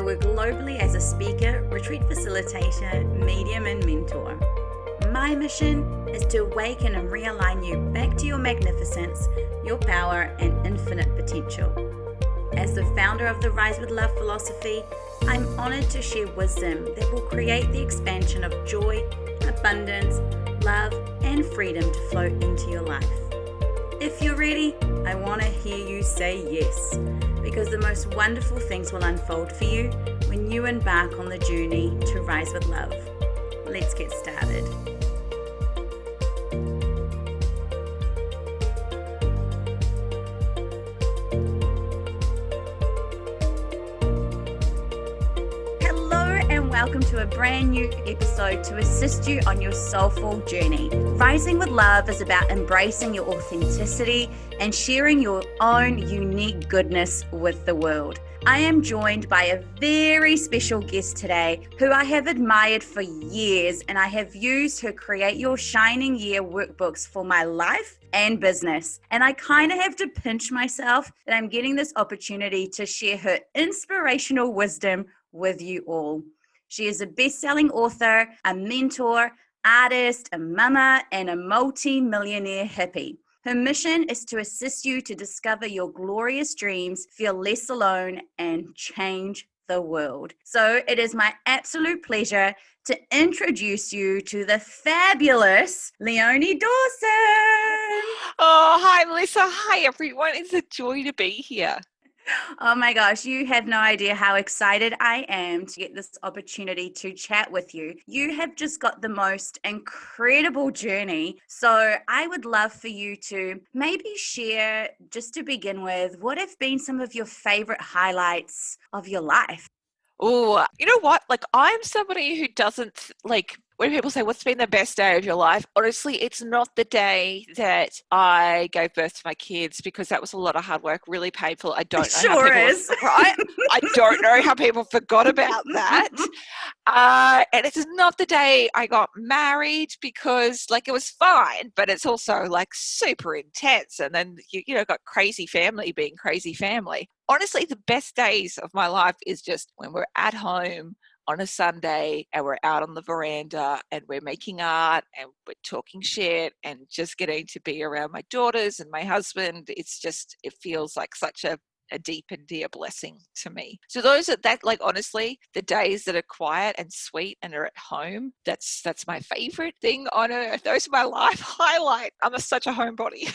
work globally as a speaker, retreat facilitator, medium, and mentor. My mission is to awaken and realign you back to your magnificence, your power, and infinite potential. As the founder of the Rise with Love philosophy, I'm honored to share wisdom that will create the expansion of joy, abundance, love, and freedom to flow into your life. If you're ready, I want to hear you say yes, because the most wonderful things will unfold for you when you embark on the journey to rise with love. Let's get started. Welcome to a brand new episode to assist you on your soulful journey. Rising with Love is about embracing your authenticity and sharing your own unique goodness with the world. I am joined by a very special guest today who I have admired for years, and I have used her Create Your Shining Year workbooks for my life and business. And I kind of have to pinch myself that I'm getting this opportunity to share her inspirational wisdom with you all. She is a best-selling author, a mentor, artist, a mama, and a multi-millionaire hippie. Her mission is to assist you to discover your glorious dreams, feel less alone, and change the world. So it is my absolute pleasure to introduce you to the fabulous Leonie Dawson. Oh, hi, Melissa. Hi, everyone. It's a joy to be here. Oh my gosh, you have no idea how excited I am to get this opportunity to chat with you. You have just got the most incredible journey. So I would love for you to maybe share, just to begin with, what have been some of your favorite highlights of your life? Oh, you know what? I'm somebody who doesn't when people say, what's been the best day of your life? Honestly, it's not the day that I gave birth to my kids, because that was a lot of hard work, really painful. I don't know how people, right? I don't know how people forgot about that. And it's not the day I got married, because it was fine, but it's also super intense. And then, got crazy family being crazy family. Honestly, the best days of my life is just when we're at home on a Sunday and we're out on the veranda and we're making art and we're talking shit and just getting to be around my daughters and my husband. It feels like such a deep and dear blessing to me. So those are honestly, the days that are quiet and sweet and are at home, that's my favorite thing on earth. Those are my life highlight. I'm such a homebody.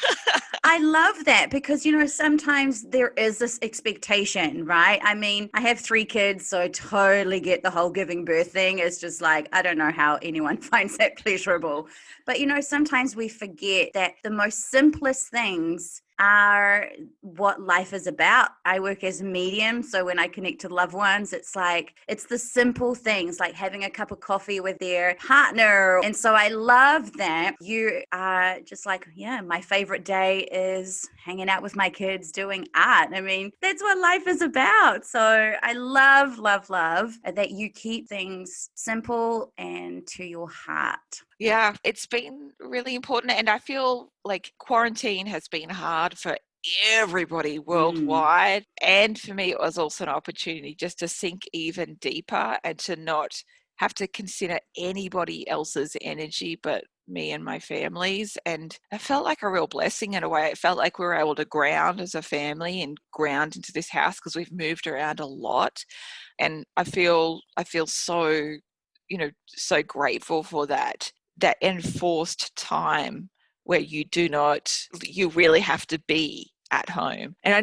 I love that, because, sometimes there is this expectation, right? I mean, I have 3 kids, so I totally get the whole giving birth thing. It's just I don't know how anyone finds that pleasurable. But, sometimes we forget that the most simplest things are what life is about. I work as a medium, so when I connect to loved ones, it's the simple things, like having a cup of coffee with their partner. And so I love that you are just my favorite day is hanging out with my kids doing art. I mean, that's what life is about. So I love that you keep things simple and to your heart. Yeah, it's been really important. And I feel like quarantine has been hard for everybody worldwide. And for me, it was also an opportunity just to sink even deeper and to not have to consider anybody else's energy but me and my family's. And it felt like a real blessing in a way. It felt like we were able to ground as a family and ground into this house, because we've moved around a lot. And I feel so, so grateful for that enforced time where you really have to be at home. And I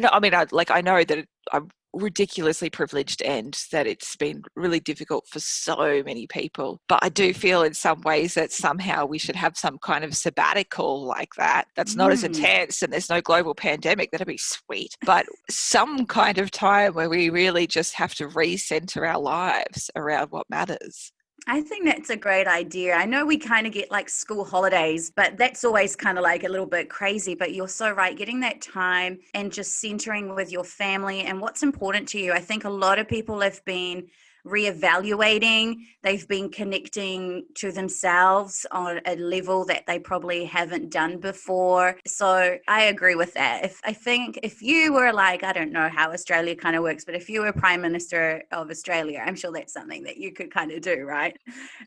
know that I'm ridiculously privileged and that it's been really difficult for so many people. But I do feel in some ways that somehow we should have some kind of sabbatical like that. That's not as intense and there's no global pandemic. That'd be sweet. But some kind of time where we really just have to recenter our lives around what matters. I think that's a great idea. I know we kind of get school holidays, but that's always kind of a little bit crazy. But you're so right, getting that time and just centering with your family and what's important to you. I think a lot of people have been reevaluating. They've been connecting to themselves on a level that they probably haven't done before. So I agree with that. I think if you were like, I don't know how Australia kind of works, but if you were Prime Minister of Australia, I'm sure that's something that you could kind of do, right?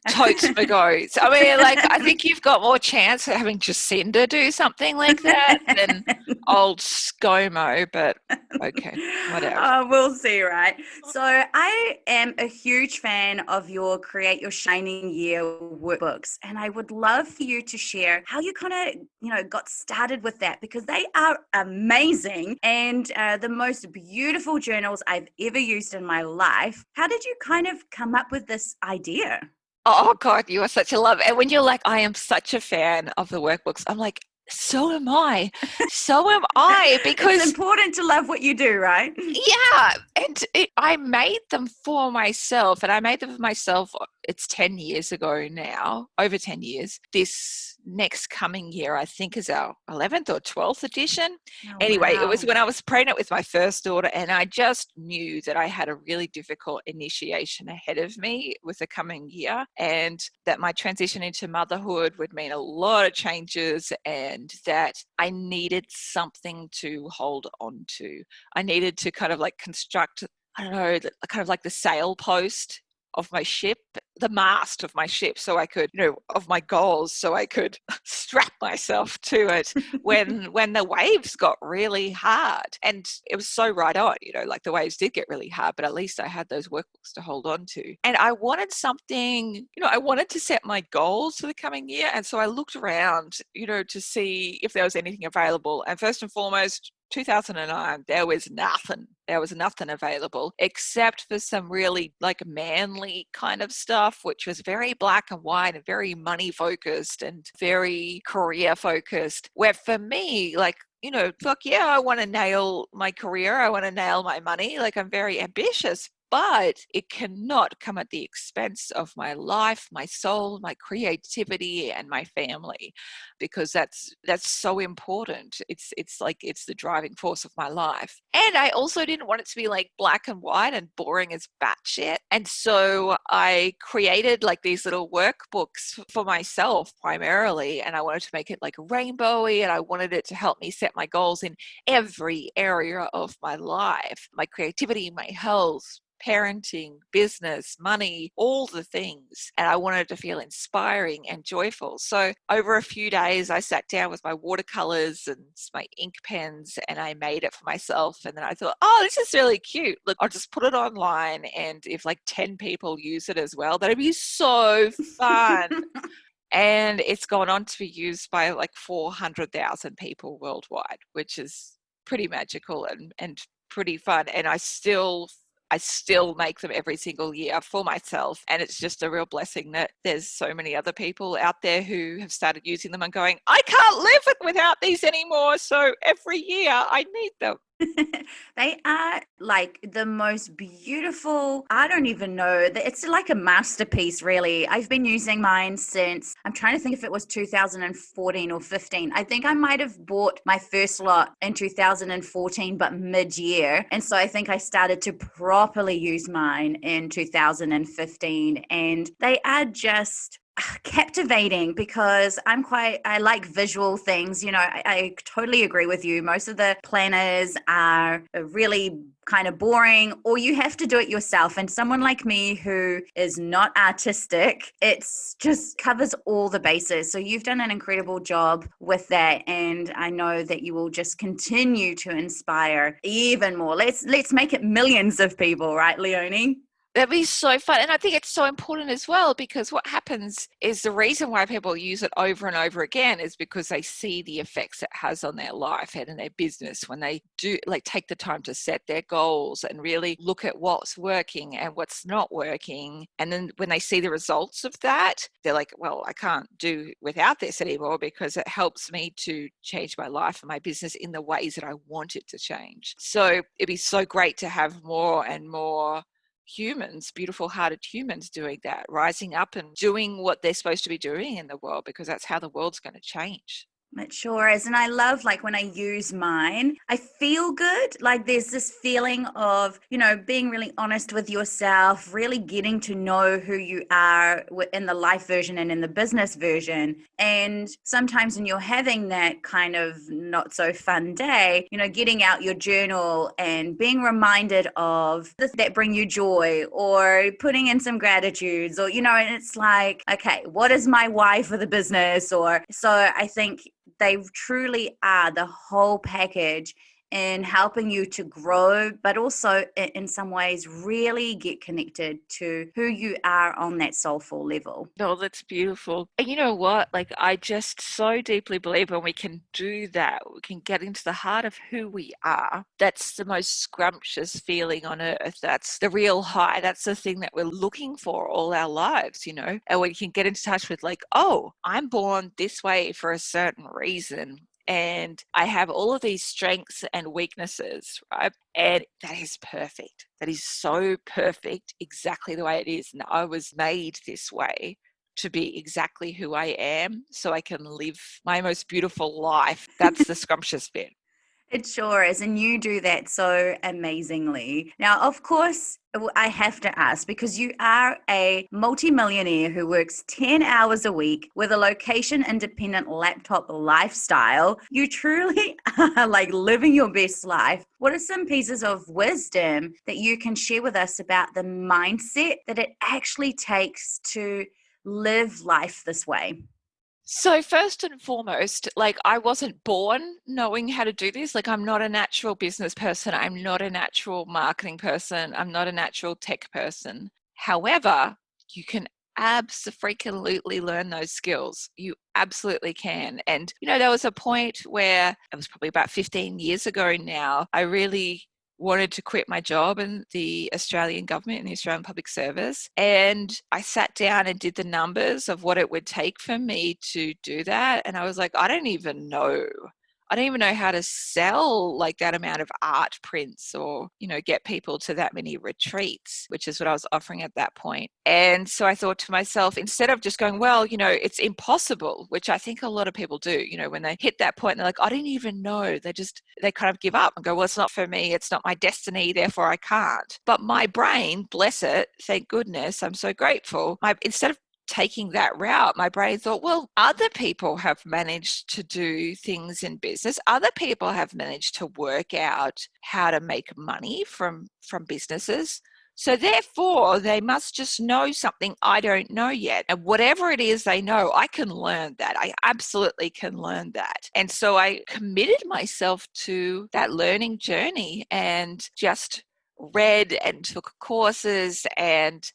Totes for goats. I mean, like, I think you've got more chance of having Jacinda do something like that than old ScoMo, but okay, whatever. We'll see, right? So I am a huge fan of your Create Your Shining Year workbooks, and I would love for you to share how you kind of, got started with that, because they are amazing and the most beautiful journals I've ever used in my life. How did you kind of come up with this idea? Oh God, you are such a love. And when you're like, I am such a fan of the workbooks, I'm like, so am I. So am I. Because it's important to love what you do, right? yeah, and I made them for myself, and I made them for myself. It's 10 years ago now, over 10 years. This next coming year, I think, is our 11th or 12th edition. Oh, Anyway, wow. It was when I was pregnant with my first daughter, and I just knew that I had a really difficult initiation ahead of me with the coming year, and that my transition into motherhood would mean a lot of changes, and that I needed something to hold on to. I needed to kind of like construct, I don't know, kind of like the sail post of my ship, the mast of my ship, so I could, of my goals, so I could strap myself to it when the waves got really hard. And it was so right on, like the waves did get really hard, but at least I had those workbooks to hold on to. And I wanted something, I wanted to set my goals for the coming year. And so I looked around, to see if there was anything available. And first and foremost, 2009, there was nothing available except for some really like manly kind of stuff, which was very black and white and very money focused and very career focused, where for me, like, fuck yeah, I want to nail my career, I want to nail my money, like I'm very ambitious, but it cannot come at the expense of my life, my soul, my creativity, and my family, because that's so important. It's the driving force of my life. And I also didn't want it to be like black and white and boring as batshit. And so I created like these little workbooks for myself primarily, and I wanted to make it like rainbowy, and I wanted it to help me set my goals in every area of my life, my creativity, my health, parenting, business, money, all the things. And I wanted to feel inspiring and joyful. So over a few days, I sat down with my watercolors and my ink pens, and I made it for myself. And then I thought, oh, this is really cute. Look, I'll just put it online. And if like 10 people use it as well, that'd be so fun. And it's gone on to be used by like 400,000 people worldwide, which is pretty magical and pretty fun. And I still make them every single year for myself. And it's just a real blessing that there's so many other people out there who have started using them and going, I can't live without these anymore. So every year I need them. They are like the most beautiful, I don't even know, it's like a masterpiece, really. I've been using mine since, I'm trying to think if it was 2014 or 15. I think I might have bought my first lot in 2014, but mid-year. And so I think I started to properly use mine in 2015. And they are just captivating, because I like visual things. I totally agree with you. Most of the planners are really kind of boring, or you have to do it yourself. And someone like me who is not artistic, it's just covers all the bases. So you've done an incredible job with that, and I know that you will just continue to inspire even more. Let's make it millions of people, right, Leonie? That'd be so fun. And I think it's so important as well, because what happens is the reason why people use it over and over again is because they see the effects it has on their life and in their business when they do like take the time to set their goals and really look at what's working and what's not working. And then when they see the results of that, they're like, well, I can't do without this anymore, because it helps me to change my life and my business in the ways that I want it to change. So it'd be so great to have more and more humans, beautiful hearted humans, doing that, rising up and doing what they're supposed to be doing in the world, because that's how the world's going to change. It sure is. And I love like when I use mine, I feel good. Like there's this feeling of, being really honest with yourself, really getting to know who you are in the life version and in the business version. And sometimes when you're having that kind of not so fun day, getting out your journal and being reminded of this that bring you joy, or putting in some gratitudes, or, and it's like, okay, what is my why for the business? Or so I think they truly are the whole package in helping you to grow, but also in some ways really get connected to who you are on that soulful level. No, that's beautiful. And you know what? Like, I just so deeply believe when we can do that, we can get into the heart of who we are. That's the most scrumptious feeling on earth. That's the real high. That's the thing that we're looking for all our lives, And we can get into touch with, like, oh, I'm born this way for a certain reason. And I have all of these strengths and weaknesses, right? And that is perfect. That is so perfect, exactly the way it is. And I was made this way to be exactly who I am so I can live my most beautiful life. That's the scrumptious bit. It sure is. And you do that so amazingly. Now, of course, I have to ask, because you are a multimillionaire who works 10 hours a week with a location independent laptop lifestyle. You truly are like living your best life. What are some pieces of wisdom that you can share with us about the mindset that it actually takes to live life this way? So first and foremost, like, I wasn't born knowing how to do this. Like, I'm not a natural business person. I'm not a natural marketing person. I'm not a natural tech person. However, you can absolutely learn those skills. You absolutely can. And, there was a point where it was probably about 15 years ago now, I really wanted to quit my job in the Australian government, in the Australian Public Service. And I sat down and did the numbers of what it would take for me to do that. And I was like, I don't even know. I don't even know how to sell like that amount of art prints, or, get people to that many retreats, which is what I was offering at that point. And so I thought to myself, instead of just going, well, it's impossible, which I think a lot of people do, when they hit that point, they're like, I didn't even know. They kind of give up and go, well, it's not for me. It's not my destiny. Therefore I can't. But my brain, bless it, thank goodness, I'm so grateful. Instead of taking that route, my brain thought, well, other people have managed to do things in business. Other people have managed to work out how to make money from businesses. So therefore, they must just know something I don't know yet. And whatever it is they know, I can learn that. I absolutely can learn that. And so I committed myself to that learning journey and just read and took courses and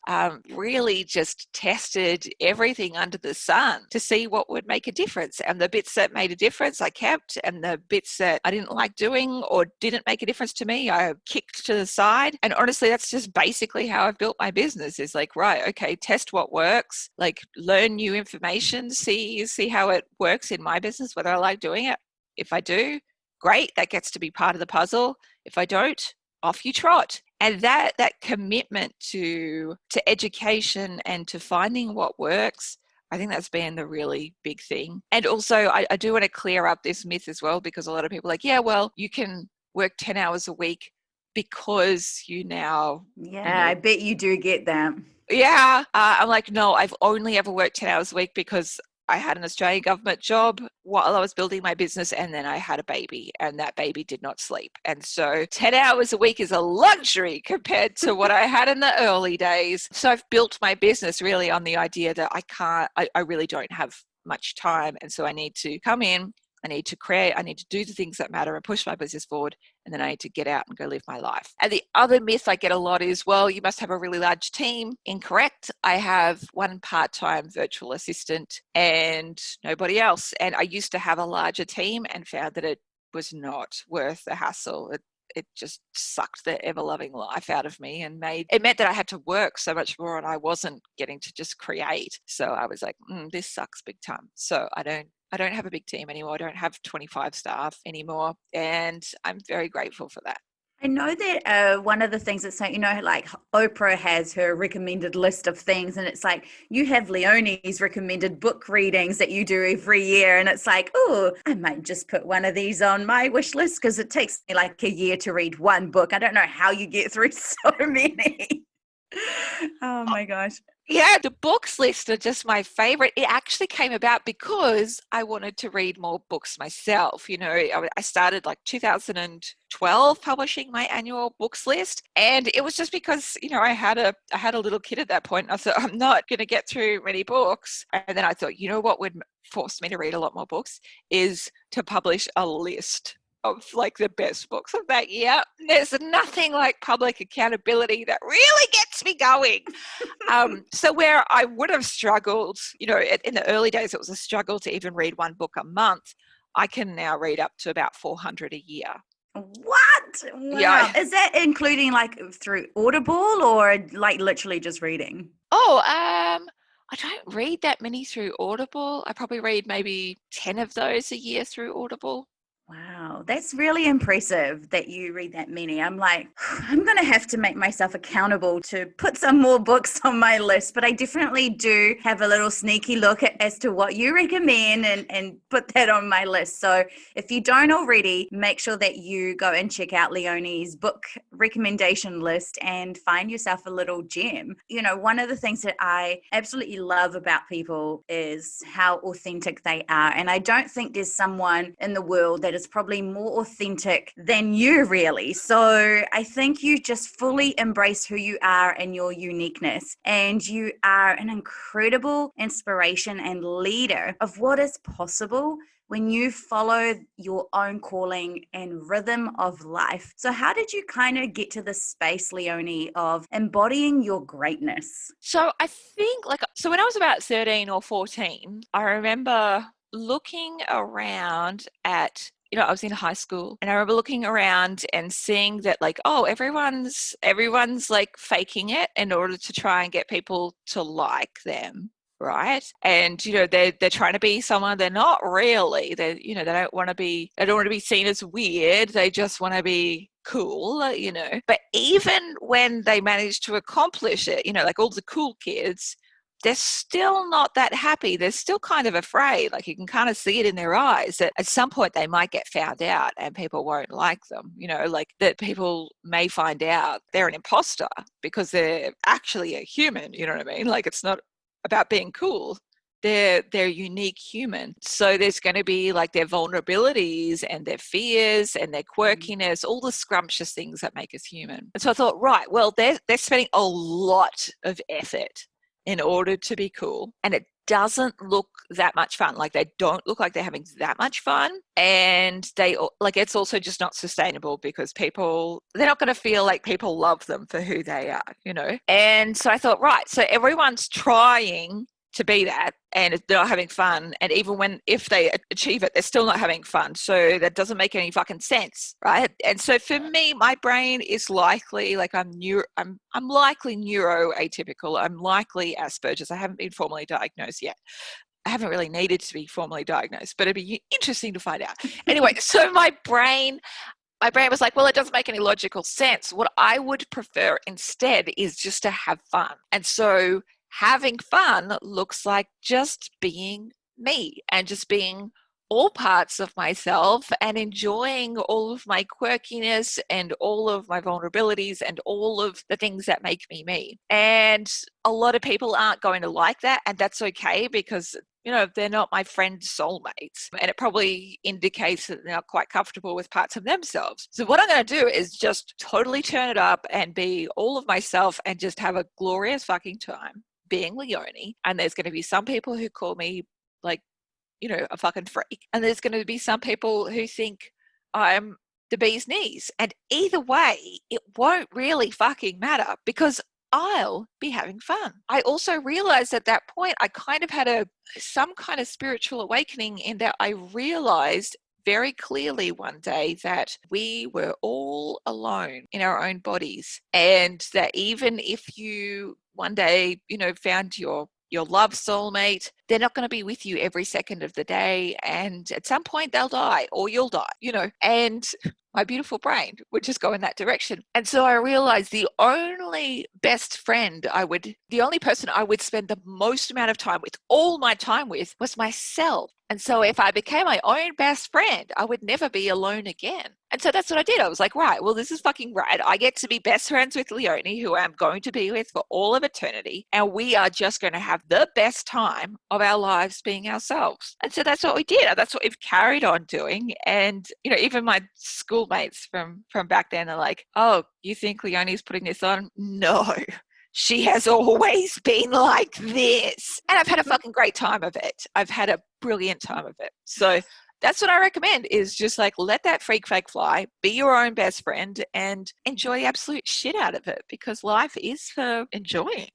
really just tested everything under the sun to see what would make a difference. And the bits that made a difference, I kept, and the bits that I didn't like doing or didn't make a difference to me, I kicked to the side. And honestly, that's just basically how I've built my business, is like, right, okay, test what works, like learn new information, see how it works in my business, whether I like doing it. If I do, great, that gets to be part of the puzzle. If I don't, off you trot. And that commitment to education and to finding what works, I think that's been the really big thing. And also, I do want to clear up this myth as well, because a lot of people are like, yeah, well, you can work 10 hours a week because you now, Yeah, I bet you do get that. yeah. I'm like, no, I've only ever worked 10 hours a week because I had an Australian government job while I was building my business, and then I had a baby, and that baby did not sleep. And so 10 hours a week is a luxury compared to what I had in the early days. So I've built my business really on the idea that I really don't have much time. And so I need to come in, I need to create, I need to do the things that matter and push my business forward. And then I need to get out and go live my life. And the other myth I get a lot is, well, you must have a really large team. Incorrect. I have one part-time virtual assistant and nobody else. And I used to have a larger team and found that it was not worth the hassle. It just sucked the ever-loving life out of me, and it meant that I had to work so much more, and I wasn't getting to just create. So I was like, this sucks big time. So I don't have a big team anymore. I don't have 25 staff anymore. And I'm very grateful for that. I know that one of the things that's like, like Oprah has her recommended list of things, and it's like you have Leonie's recommended book readings that you do every year. And it's like, oh, I might just put one of these on my wish list because it takes me like a year to read one book. I don't know how you get through so many. Oh my gosh. Yeah, the books list are just my favorite. It actually came about because I wanted to read more books myself. I started like 2012 publishing my annual books list, and it was just because I had a little kid at that point. And I thought I'm not going to get through many books, and then I thought, what would force me to read a lot more books is to publish a list of like the best books of that year. There's nothing like public accountability that really gets me going. So where I would have struggled, in the early days, it was a struggle to even read one book a month. I can now read up to about 400 a year. What? Wow. Yeah. Is that including like through Audible or like literally just reading? Oh, I don't read that many through Audible. I probably read maybe 10 of those a year through Audible. Wow, that's really impressive that you read that many. I'm like, I'm going to have to make myself accountable to put some more books on my list, but I definitely do have a little sneaky look as to what you recommend and put that on my list. So if you don't already, make sure that you go and check out Leonie's book recommendation list and find yourself a little gem. One of the things that I absolutely love about people is how authentic they are. And I don't think there's someone in the world that is probably more authentic than you, really. So I think you just fully embrace who you are and your uniqueness, and you are an incredible inspiration and leader of what is possible when you follow your own calling and rhythm of life. So how did you kind of get to the space, Leonie, of embodying your greatness? So I think so when I was about 13 or 14, I remember looking around at I was in high school, and I remember looking around and seeing that everyone's like faking it in order to try and get people to like them, right? And they're trying to be someone they're not really. They don't want to be seen as weird. They just want to be cool, But even when they manage to accomplish it, like all the cool kids, they're still not that happy. They're still kind of afraid. Like you can kind of see it in their eyes that at some point they might get found out and people won't like them, like that people may find out they're an imposter because they're actually a human, you know what I mean? Like it's not about being cool. They're unique human. So there's going to be like their vulnerabilities and their fears and their quirkiness, all the scrumptious things that make us human. And so I thought, right, well, they're spending a lot of effort in order to be cool, and it doesn't look that much fun. Like they don't look like they're having that much fun, and it's also just not sustainable because they're not going to feel like people love them for who they are, And so I thought, right, so everyone's trying to be that, and they're not having fun, and even if they achieve it, they're still not having fun, so that doesn't make any fucking sense, right? And so for me, my brain is likely I'm likely neuroatypical. I'm likely Asperger's. I haven't been formally diagnosed yet. I haven't really needed to be formally diagnosed, but it'd be interesting to find out. Anyway, so my brain was like, well, it doesn't make any logical sense. What I would prefer instead is just to have fun. And so having fun looks like just being me and just being all parts of myself and enjoying all of my quirkiness and all of my vulnerabilities and all of the things that make me me. And a lot of people aren't going to like that, and that's okay because they're not my friend soulmates, and it probably indicates that they're not quite comfortable with parts of themselves. So what I'm going to do is just totally turn it up and be all of myself and just have a glorious fucking time being Leonie. And there's going to be some people who call me a fucking freak, and there's going to be some people who think I'm the bee's knees, and either way it won't really fucking matter because I'll be having fun. I also realized at that point I kind of had some kind of spiritual awakening in that I realized very clearly one day that we were all alone in our own bodies, and that even if you one day, found your your love soulmate, they're not going to be with you every second of the day. And at some point they'll die or you'll die, and my beautiful brain would just go in that direction. And so I realized the only person I would spend the most amount of time with, all my time with, was myself. And so if I became my own best friend, I would never be alone again. And so that's what I did. I was like, right, well, this is fucking right. I get to be best friends with Leonie, who I'm going to be with for all of eternity. And we are just going to have the best time of our lives being ourselves. And so that's what we did. That's what we've carried on doing. And, even my schoolmates from back then are like, oh, you think Leonie's putting this on? No. She has always been like this. And I've had a fucking great time of it. I've had a brilliant time of it. So that's what I recommend, is just like, let that freak flag fly, be your own best friend, and enjoy the absolute shit out of it, because life is for enjoying.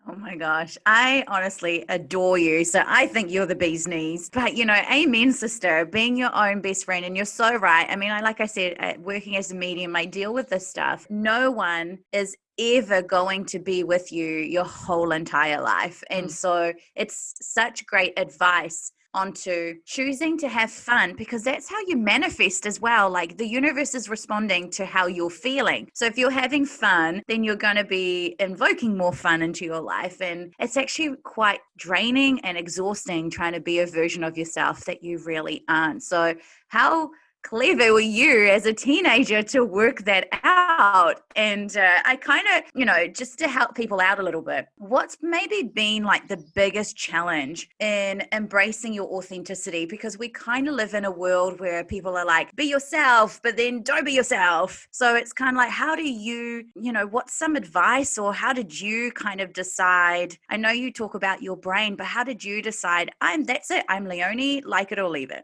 Oh my gosh, I honestly adore you. So I think you're the bee's knees. But, amen, sister, being your own best friend. And you're so right. I mean, like I said, working as a medium, I deal with this stuff. No one is ever going to be with you your whole entire life. And so it's such great advice onto choosing to have fun, because that's how you manifest as well. Like, the universe is responding to how you're feeling. So if you're having fun, then you're going to be invoking more fun into your life. And it's actually quite draining and exhausting trying to be a version of yourself that you really aren't. So how clever were you as a teenager to work that out? And I kind of, just to help people out a little bit, what's maybe been like the biggest challenge in embracing your authenticity? Because we kind of live in a world where people are like, be yourself, but then don't be yourself. So it's kind of like, how do you, what's some advice, or how did you kind of decide? I know you talk about your brain, but how did you decide, that's it, I'm Leonie, like it or leave it?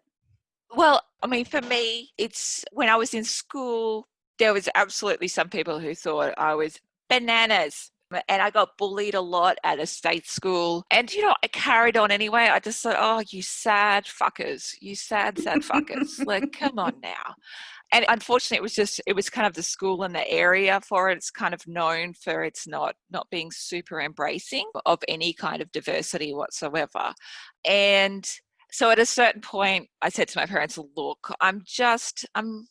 Well, I mean, for me, it's when I was in school, there was absolutely some people who thought I was bananas. And I got bullied a lot at a state school. And, I carried on anyway. I just thought, oh, you sad fuckers. You sad fuckers. Like, come on now. And unfortunately, it was kind of the school and the area for it. It's kind of known for its not being super embracing of any kind of diversity whatsoever. And so at a certain point, I said to my parents, look, I'm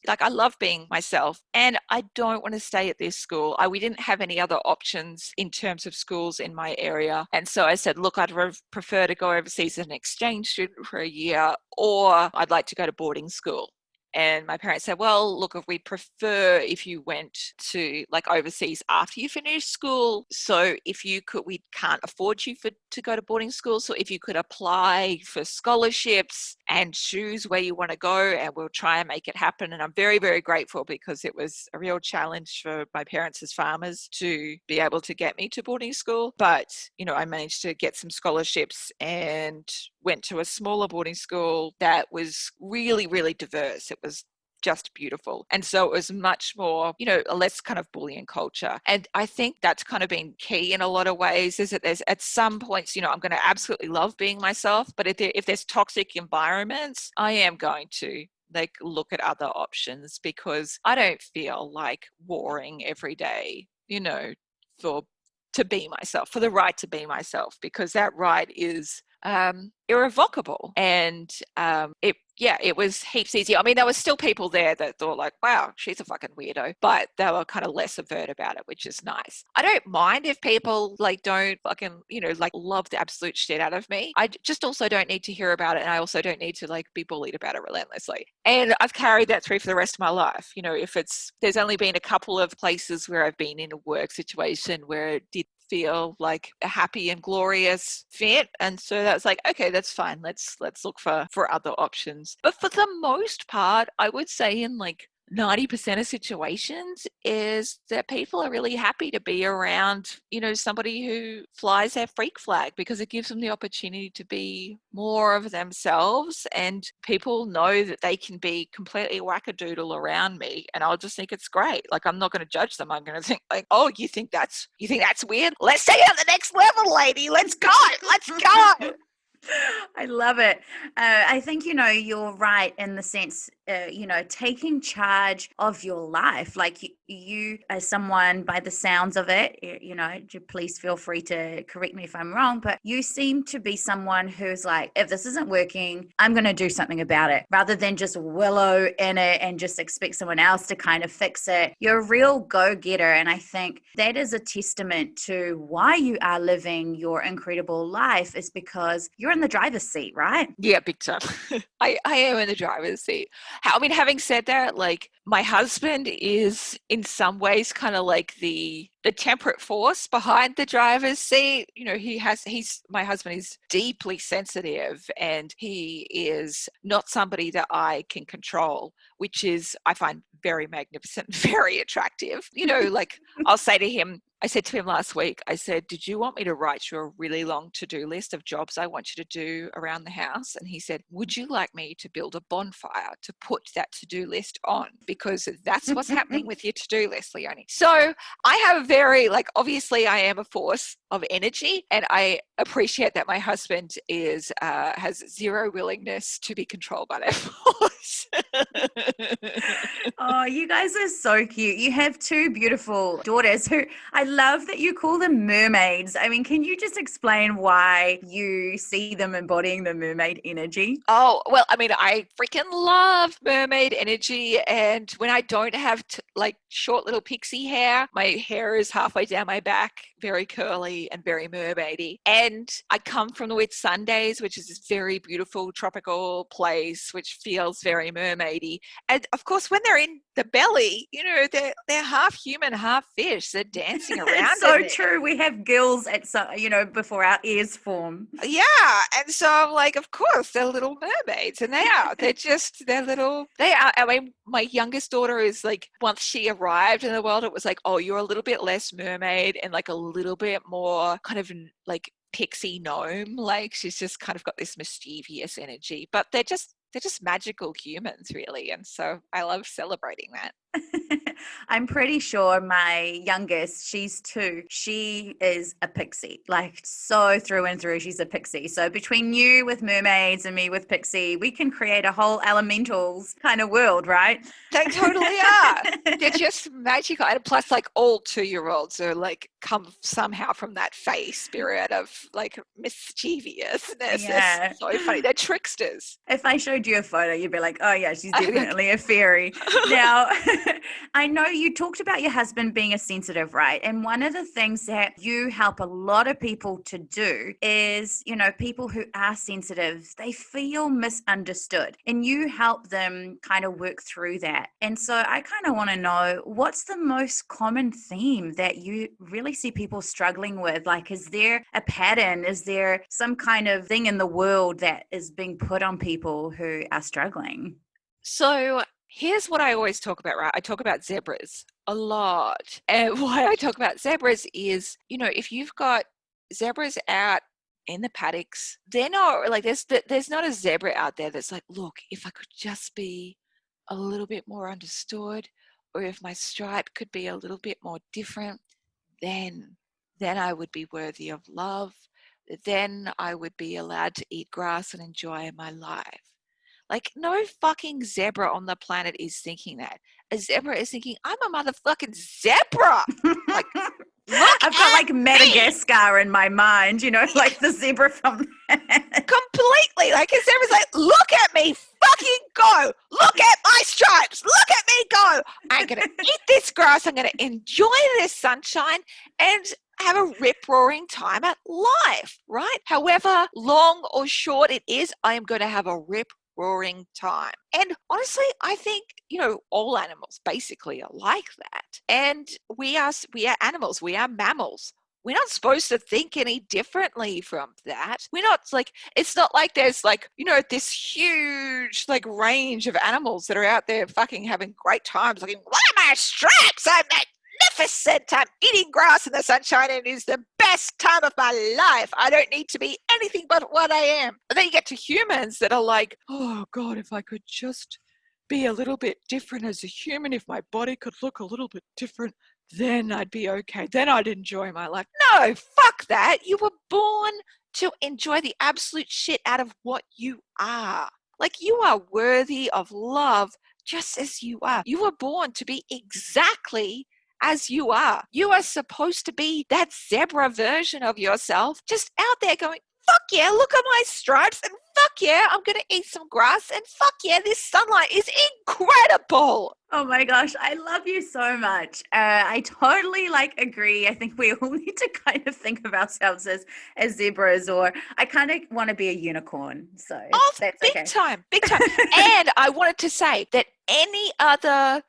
like, I love being myself, and I don't want to stay at this school. We didn't have any other options in terms of schools in my area. And so I said, look, I'd prefer to go overseas as an exchange student for a year, or I'd like to go to boarding school. And my parents said, well, look, if we prefer if you went to like overseas after you finish school. So we can't afford you to go to boarding school. So if you could apply for scholarships and choose where you want to go, and we'll try and make it happen. And I'm very, very grateful, because it was a real challenge for my parents as farmers to be able to get me to boarding school. But, I managed to get some scholarships and went to a smaller boarding school that was really, really diverse. It was just beautiful. And so it was much more, a less kind of bullying culture. And I think that's kind of been key in a lot of ways, is that there's at some points, I'm going to absolutely love being myself. But if there's toxic environments, I am going to like look at other options, because I don't feel like warring every day, to be myself, for the right to be myself, because that right is irrevocable. And it was heaps easier. I mean, there were still people there that thought like, wow, she's a fucking weirdo, but they were kind of less overt about it, which is nice. I don't mind if people like don't fucking, like love the absolute shit out of me. I just also don't need to hear about it. And I also don't need to like be bullied about it relentlessly. And I've carried that through for the rest of my life. There's only been a couple of places where I've been in a work situation where it did feel like a happy and glorious fit, and so that's like, okay, that's fine, let's look for other options. But for the most part, I would say in like 90% of situations is that people are really happy to be around, somebody who flies their freak flag, because it gives them the opportunity to be more of themselves, and people know that they can be completely wackadoodle around me, and I'll just think it's great. Like, I'm not going to judge them. I'm going to think like, oh, you think that's weird? Let's take it to the next level, lady. Let's go. I love it. I think, you're right in the sense, taking charge of your life. Like you, as someone, by the sounds of it, please feel free to correct me if I'm wrong, but you seem to be someone who's like, if this isn't working, I'm going to do something about it rather than just wallow in it and just expect someone else to kind of fix it. You're a real go-getter. And I think that is a testament to why you are living your incredible life, is because you're in the driver's seat, right? Yeah, big time. I am in the driver's seat. Having said that, like my husband is in some ways kind of like the temperate force behind the driver's seat. My husband is deeply sensitive, and he is not somebody that I can control, which is, I find, very magnificent, very attractive. Like I'll say to him, I said to him last week, I said, did you want me to write you a really long to-do list of jobs I want you to do around the house? And he said, would you like me to build a bonfire to put that to-do list on? Because that's what's happening with your to-do list, Leonie. So I have obviously I am a force of energy, and I appreciate that my husband has zero willingness to be controlled by that force. Oh, you guys are so cute. You have two beautiful daughters who I love that you call them mermaids. I mean, can you just explain why you see them embodying the mermaid energy? Oh, well, I freaking love mermaid energy. And when I don't have short little pixie hair, my hair is halfway down my back, very curly and very mermaidy. And I come from the Whitsundays, which is this very beautiful tropical place, which feels very mermaidy. And of course, when they're in the belly, they're half human, half fish. They're dancing around. It's so true. We have gills before our ears form. Yeah. And so I'm like, of course, they're little mermaids, and they are. They are. My youngest daughter is like, once she arrived in the world, it was like, oh, you're a little bit less mermaid and like a little bit more kind of like pixie gnome. Like she's just kind of got this mischievous energy, but they're just magical humans, really. And so I love celebrating that. I'm pretty sure my youngest, she's 2, she is a pixie, like so through and through, she's a pixie. So between you with mermaids and me with pixie, we can create a whole elementals kind of world, right? They totally are. They're just magical. And plus, like, all 2-year-olds are like come somehow from that face spirit of like mischievousness. Yeah. It's so funny. They're tricksters. If I showed you a photo, you'd be like, oh yeah, she's definitely a fairy. Now, I know you talked about your husband being a sensitive, right? And one of the things that you help a lot of people to do is, people who are sensitive, they feel misunderstood, and you help them kind of work through that. And so I kind of want to know, what's the most common theme that you really see people struggling with? Like, is there a pattern? Is there some kind of thing in the world that is being put on people who are struggling? So here's what I always talk about, right? I talk about zebras a lot. And why I talk about zebras is, if you've got zebras out in the paddocks, they're not like, there's not a zebra out there that's like, look, if I could just be a little bit more understood, or if my stripe could be a little bit more different, then I would be worthy of love. Then I would be allowed to eat grass and enjoy my life. Like, no fucking zebra on the planet is thinking that. A zebra is thinking, I'm a motherfucking zebra. Like, I've got like Madagascar in my mind, like the zebra from completely. Like, a zebra's like, look at me fucking go. Look at my stripes. Look at me go. I'm going to eat this grass. I'm going to enjoy this sunshine and have a rip-roaring time at life, right? However long or short it is, I am going to have a rip-roaring time. And honestly, I think, all animals basically are like that. And we are animals. We are mammals. We're not supposed to think any differently from that. We're not like, it's not like there's like, this huge like range of animals that are out there fucking having great times. Like, what are my stripes? I'm magnificent. I'm eating grass in the sunshine and it is the best time of my life. I don't need to be anything but what I am. And then you get to humans that are like, oh God, if I could just be a little bit different as a human, if my body could look a little bit different, then I'd be okay. Then I'd enjoy my life. No, fuck that. You were born to enjoy the absolute shit out of what you are. Like, you are worthy of love just as you are. You were born to be exactly as you are. You are supposed to be that zebra version of yourself, just out there going, fuck yeah, look at my stripes, and fuck yeah, I'm going to eat some grass, and fuck yeah, this sunlight is incredible. Oh my gosh, I love you so much. I totally agree. I think we all need to kind of think of ourselves as zebras, or I kind of want to be a unicorn. So Oh, that's big okay. time, big time. And I wanted to say that any other,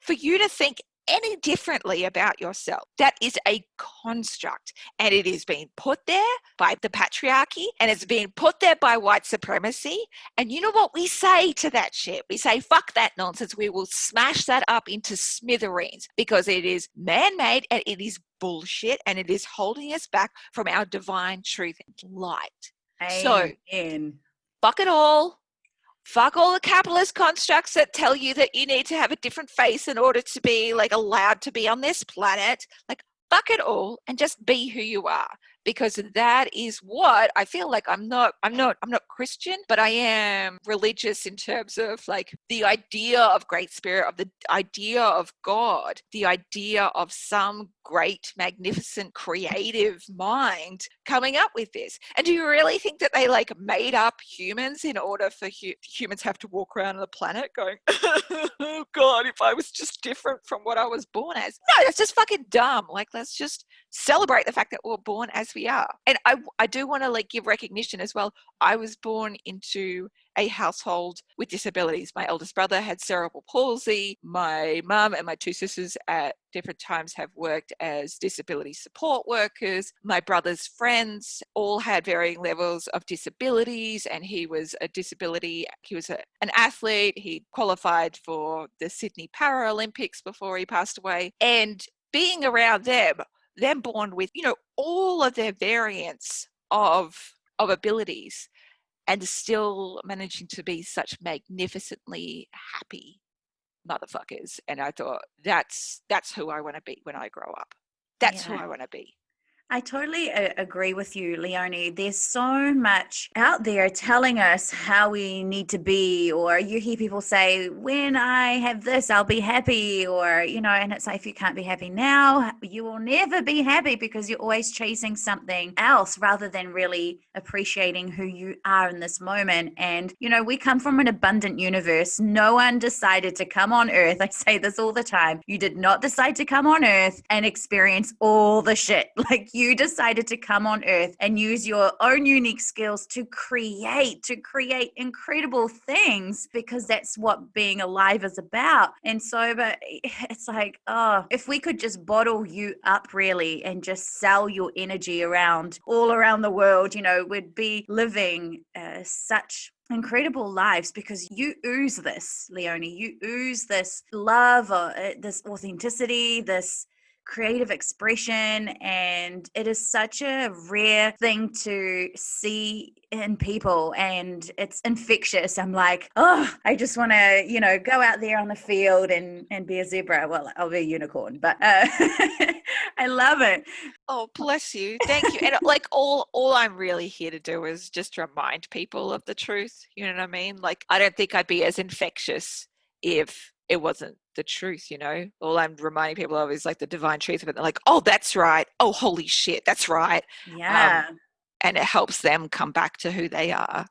for you to think any differently about yourself, that is a construct, and it is being put there by the patriarchy, and it's being put there by white supremacy. And you know what we say to that shit? We say, fuck that nonsense. We will smash that up into smithereens, because it is man-made and it is bullshit, and it is holding us back from our divine truth and light. So fuck it all. Fuck all the capitalist constructs that tell you that you need to have a different face in order to be allowed to be on this planet. Fuck it all and just be who you are, because that is what I feel like. I'm not Christian, but I am religious in terms of the idea of Great Spirit, of the idea of God, the idea of some great, magnificent, creative mind coming up with this. And do you really think that they made up humans in order for humans have to walk around on the planet going, oh God, if I was just different from what I was born as? No, that's just fucking dumb. Let's just celebrate the fact that we're born as we are. And I do want to give recognition as well. I was born into a household with disabilities. My eldest brother had cerebral palsy. My mum and my two sisters at different times have worked as disability support workers. My brother's friends all had varying levels of disabilities, and he was an athlete. He qualified for the Sydney Paralympics before he passed away. And being around them born with, all of their variants of abilities, and still managing to be such magnificently happy motherfuckers. And I thought, that's who I want to be when I grow up. That's who I want to be. I totally agree with you, Leonie. There's so much out there telling us how we need to be, or you hear people say, when I have this, I'll be happy, or, and it's if you can't be happy now, you will never be happy, because you're always chasing something else rather than really appreciating who you are in this moment. And, we come from an abundant universe. No one decided to come on Earth. I say this all the time. You did not decide to come on Earth and experience all the shit. You decided to come on Earth and use your own unique skills to create incredible things, because that's what being alive is about. And so, but it's if we could just bottle you up really and just sell your energy all around the world, we'd be living such incredible lives, because you ooze this, Leonie. You ooze this love, or this authenticity, this creative expression, and it is such a rare thing to see in people, and it's infectious. I'm I just want to go out there on the field and be a zebra. Well, I'll be a unicorn, but I love it. Oh, bless you. Thank you. And all I'm really here to do is just remind people of the truth. You know what I mean? I don't think I'd be as infectious if it wasn't the truth. All I'm reminding people of is the divine truth of it. They're oh, that's right. Oh, holy shit, that's right. Yeah. And it helps them come back to who they are.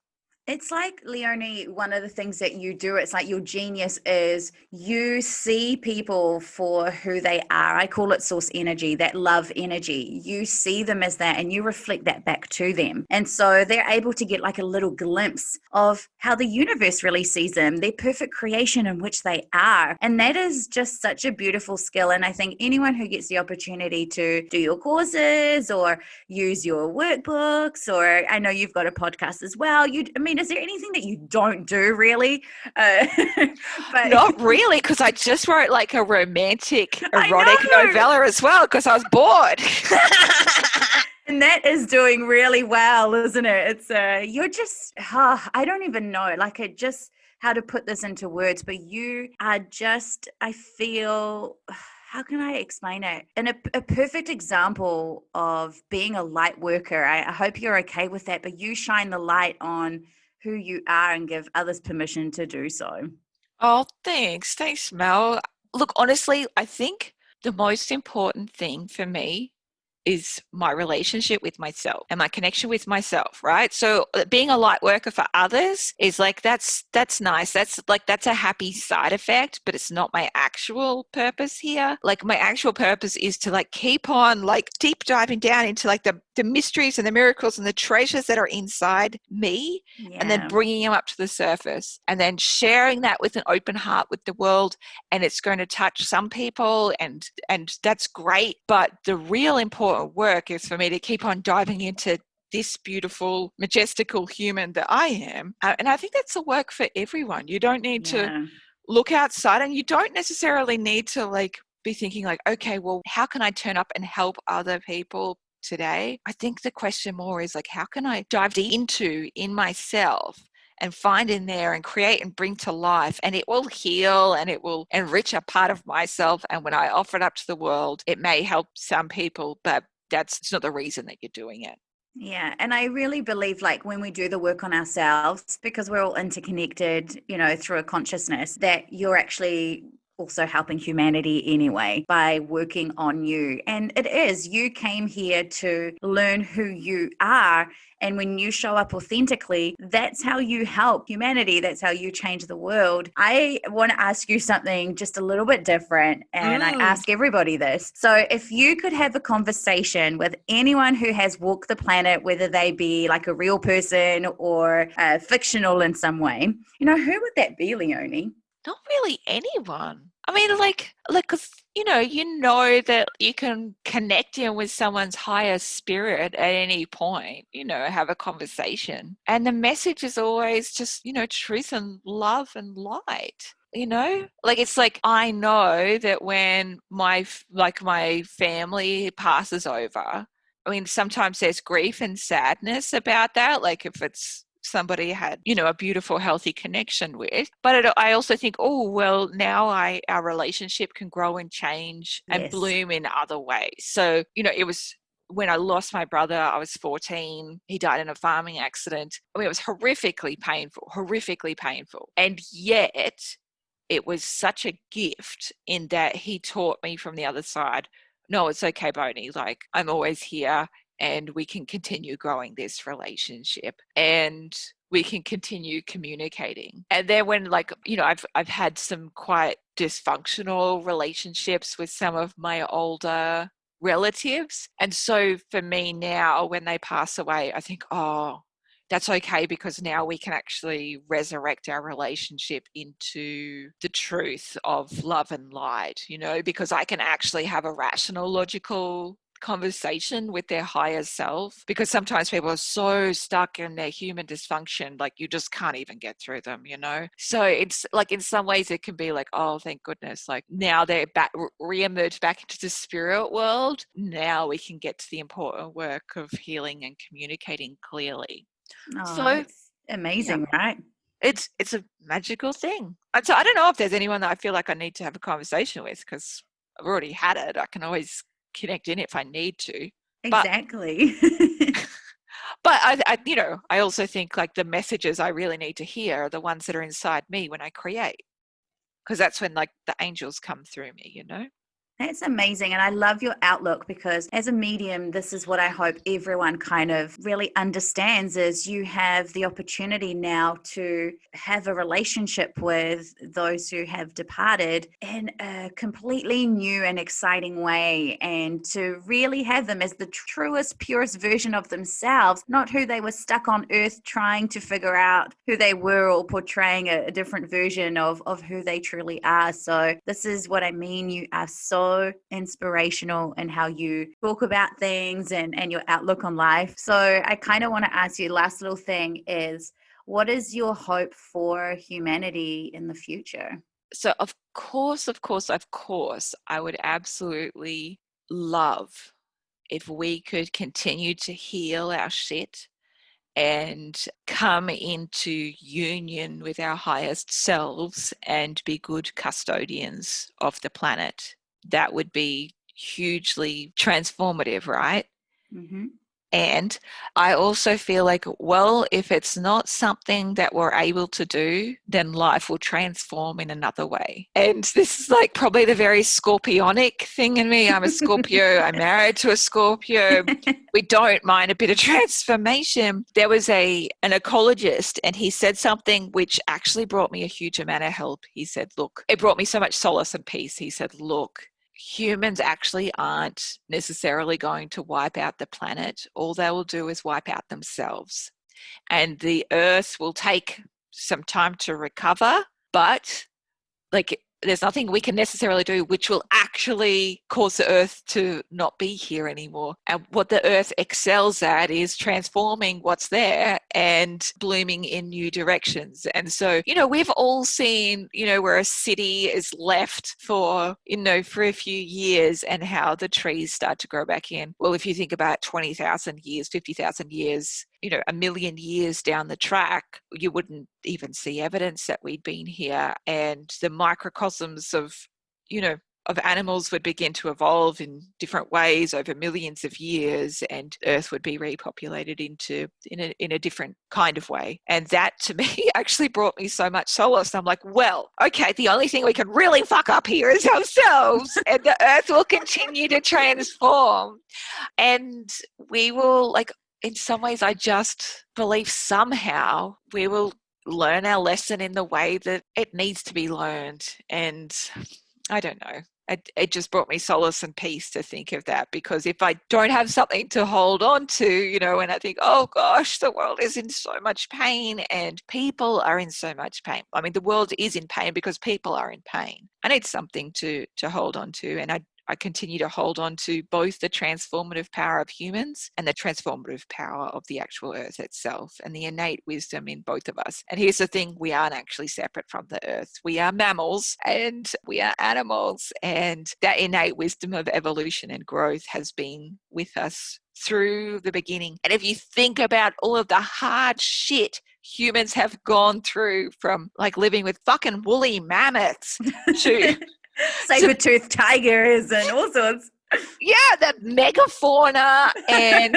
It's Leonie, one of the things that you do, it's your genius is you see people for who they are. I call it source energy, that love energy. You see them as that, and you reflect that back to them. And so they're able to get a little glimpse of how the universe really sees them, their perfect creation in which they are. And that is just such a beautiful skill. And I think anyone who gets the opportunity to do your courses or use your workbooks, or I know you've got a podcast as well. Is there anything that you don't do really? But not really, because I just wrote a romantic erotic novella as well, because I was bored. And that is doing really well, isn't it? It's you're just I don't even know how to put this into words, but you are just, I feel, how can I explain it? And a perfect example of being a light worker, I hope you're okay with that, but you shine the light on who you are and give others permission to do so. Oh, thanks. Thanks, Mel. Look, honestly, I think the most important thing for me is my relationship with myself and my connection with myself, right? So being a light worker for others is like that's nice. That's a happy side effect, but it's not my actual purpose here. Like my actual purpose is to like keep on like deep diving down into like the mysteries and the miracles and the treasures that are inside me, and then Yeah. bringing them up to the surface and then sharing that with an open heart with the world. And it's going to touch some people, and that's great, but the real important work is for me to keep on diving into this beautiful, majestical human that I am. And I think that's the work for everyone. You don't need to Yeah. look outside, and you don't necessarily need to like be thinking like, okay, well, how can I turn up and help other people today? I think the question more is like, how can I dive deep into in myself and find in there and create and bring to life, and it will heal and it will enrich a part of myself. And when I offer it up to the world, it may help some people, but it's not the reason that you're doing it. Yeah. And I really believe like when we do the work on ourselves, because we're all interconnected, through a consciousness, that you're actually also helping humanity anyway by working on you. And it is, you came here to learn who you are. And when you show up authentically, that's how you help humanity. That's how you change the world. I want to ask you something just a little bit different. And I Mm. ask everybody this. So if you could have a conversation with anyone who has walked the planet, whether they be like a real person or fictional in some way, who would that be, Leonie? Not really anyone. I mean, cause you know that you can connect in with someone's higher spirit at any point, have a conversation. And the message is always just, truth and love and light. Like it's like I know that when my family passes over, I mean, sometimes there's grief and sadness about that, like if it's somebody had a beautiful healthy connection with, but I also think, oh well, now our relationship can grow and change and Yes. bloom in other ways. So it was when I lost my brother, I was 14. He died in a farming accident. I mean, it was horrifically painful, and yet it was such a gift in that he taught me from the other side, no, it's okay, Bonnie, like I'm always here, and we can continue growing this relationship, and we can continue communicating. And then when I've had some quite dysfunctional relationships with some of my older relatives, and so for me now when they pass away, I think, oh, that's okay, because now we can actually resurrect our relationship into the truth of love and light, because I can actually have a rational, logical conversation with their higher self, because sometimes people are so stuck in their human dysfunction, like you just can't even get through them, so it's like in some ways it can be like, oh, thank goodness, like now they're back, re-emerged back into the spirit world. Now we can get to the important work of healing and communicating clearly. Oh, So that's yeah, amazing, right? it's a magical thing. And so I don't know if there's anyone that I feel like I need to have a conversation with, because I've already had it. I can always connect in if I need to. But Exactly. I also think like the messages I really need to hear are the ones that are inside me when I create, because that's when like the angels come through me. That's amazing. And I love your outlook, because as a medium, this is what I hope everyone kind of really understands is you have the opportunity now to have a relationship with those who have departed in a completely new and exciting way, and to really have them as the truest, purest version of themselves, not who they were stuck on earth trying to figure out who they were, or portraying a different version of who they truly are. So this is what I mean. You are so inspirational in how you talk about things and your outlook on life. So I kind of want to ask you, last little thing is, what is your hope for humanity in the future? So of course, I would absolutely love if we could continue to heal our shit and come into union with our highest selves and be good custodians of the planet. that would be hugely transformative, right? Mm-hmm. And I also feel like, well, if it's not something that we're able to do, then life will transform in another way. And this is like probably the very scorpionic thing in me. I'm a Scorpio. I'm married to a Scorpio. We don't mind a bit of transformation. There was an ecologist, and he said something which actually brought me a huge amount of help. He said, look, it brought me so much solace and peace. He said, look, humans actually aren't necessarily going to wipe out the planet. All they will do is wipe out themselves. And the earth will take some time to recover, but like there's nothing we can necessarily do which will actually cause the earth to not be here anymore. And what the earth excels at is transforming what's there and blooming in new directions. And so, we've all seen, where a city is left for a few years and how the trees start to grow back in. Well, if you think about 20,000 years, 50,000 years, a million years down the track, you wouldn't even see evidence that we'd been here. And the microcosms of animals would begin to evolve in different ways over millions of years, and Earth would be repopulated in a different kind of way. And that to me actually brought me so much solace. I'm like, well, okay, the only thing we can really fuck up here is ourselves, and the Earth will continue to transform. And we will, in some ways, I just believe somehow we will learn our lesson in the way that it needs to be learned. And I don't know. It just brought me solace and peace to think of that, because if I don't have something to hold on to, and I think, oh gosh, the world is in so much pain and people are in so much pain. I mean, the world is in pain because people are in pain. I need something to hold on to. And I continue to hold on to both the transformative power of humans and the transformative power of the actual earth itself and the innate wisdom in both of us. And here's the thing, we aren't actually separate from the earth. We are mammals and we are animals, and that innate wisdom of evolution and growth has been with us through the beginning. And if you think about all of the hard shit humans have gone through, from living with fucking woolly mammoths to saber-toothed tigers and all sorts. Yeah, the megafauna and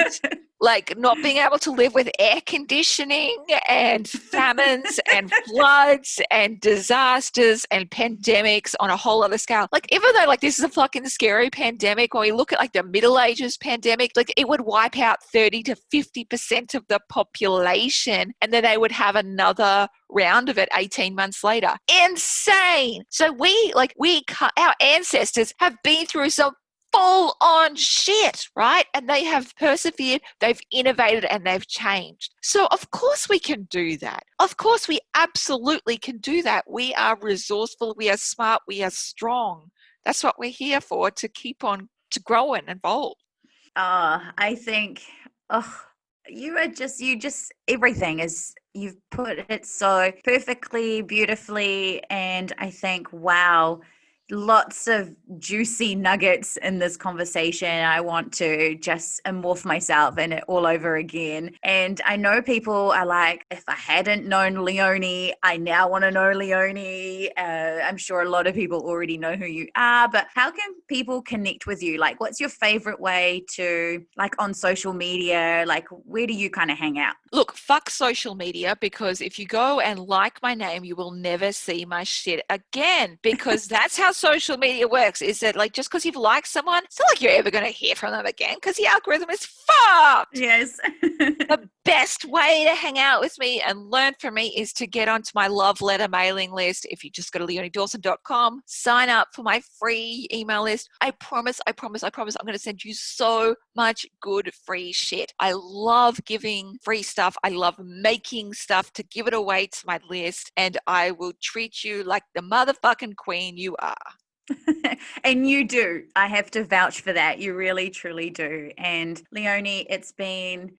not being able to live with air conditioning and famines and floods and disasters and pandemics on a whole other scale. Even though this is a fucking scary pandemic, when we look at the Middle Ages pandemic, it would wipe out 30 to 50% of the population, and then they would have another round of it 18 months later. Insane. So our ancestors have been through some full-on shit, right? And they have persevered, they've innovated, and they've changed. So of course we can do that. Of course we absolutely can do that. We are resourceful, we are smart, we are strong. That's what we're here for, to keep on to grow and evolve. I think, you just everything is, you've put it so perfectly, beautifully, and I think, wow, lots of juicy nuggets in this conversation. I want to just morph myself in it all over again. And I know people are like, if I hadn't known Leonie, I now want to know Leonie. I'm sure a lot of people already know who you are, but how can people connect with you? What's your favorite way to, on social media? Where do you kind of hang out? Look, fuck social media, because if you go and like my name, you will never see my shit again, because that's how social media works, is that just because you've liked someone, it's not like you're ever going to hear from them again, because the algorithm is fucked. Yes. The best way to hang out with me and learn from me is to get onto my love letter mailing list. If you just go to leoniedawson.com, sign up for my free email list. I promise, I'm going to send you so much good free shit. I love giving free stuff. I love making stuff to give it away to my list, and I will treat you like the motherfucking queen you are. And you do. I have to vouch for that. You really, truly do. And Leonie, it's been...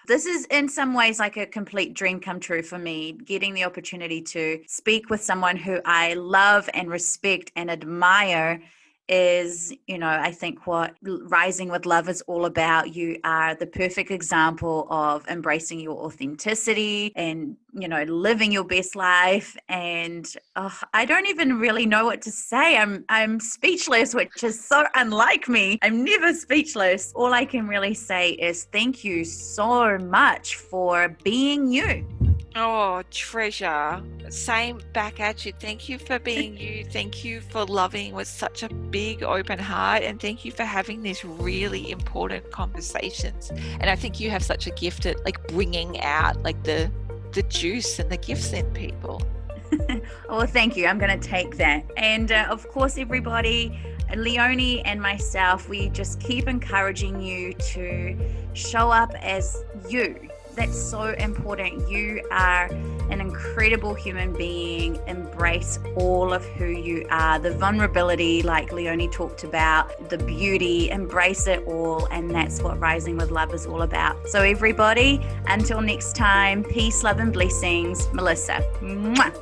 This is in some ways like a complete dream come true for me, getting the opportunity to speak with someone who I love and respect and admire, is, I think what Rising with Love is all about. You are the perfect example of embracing your authenticity and, living your best life. And I don't even really know what to say. I'm speechless, which is so unlike me. I'm never speechless. All I can really say is thank you so much for being you. Oh, treasure. Same back at you. Thank you for being you. Thank you for loving with such a big open heart. And thank you for having these really important conversations. And I think you have such a gift at bringing out the juice and the gifts in people. Well, thank you. I'm going to take that. And of course, everybody, Leonie and myself, we just keep encouraging you to show up as you. That's so important. You are an incredible human being. Embrace all of who you are. The vulnerability, like Leonie talked about, the beauty, embrace it all. And that's what Rising with Love is all about. So everybody, until next time, peace, love, and blessings. Melissa. Mwah.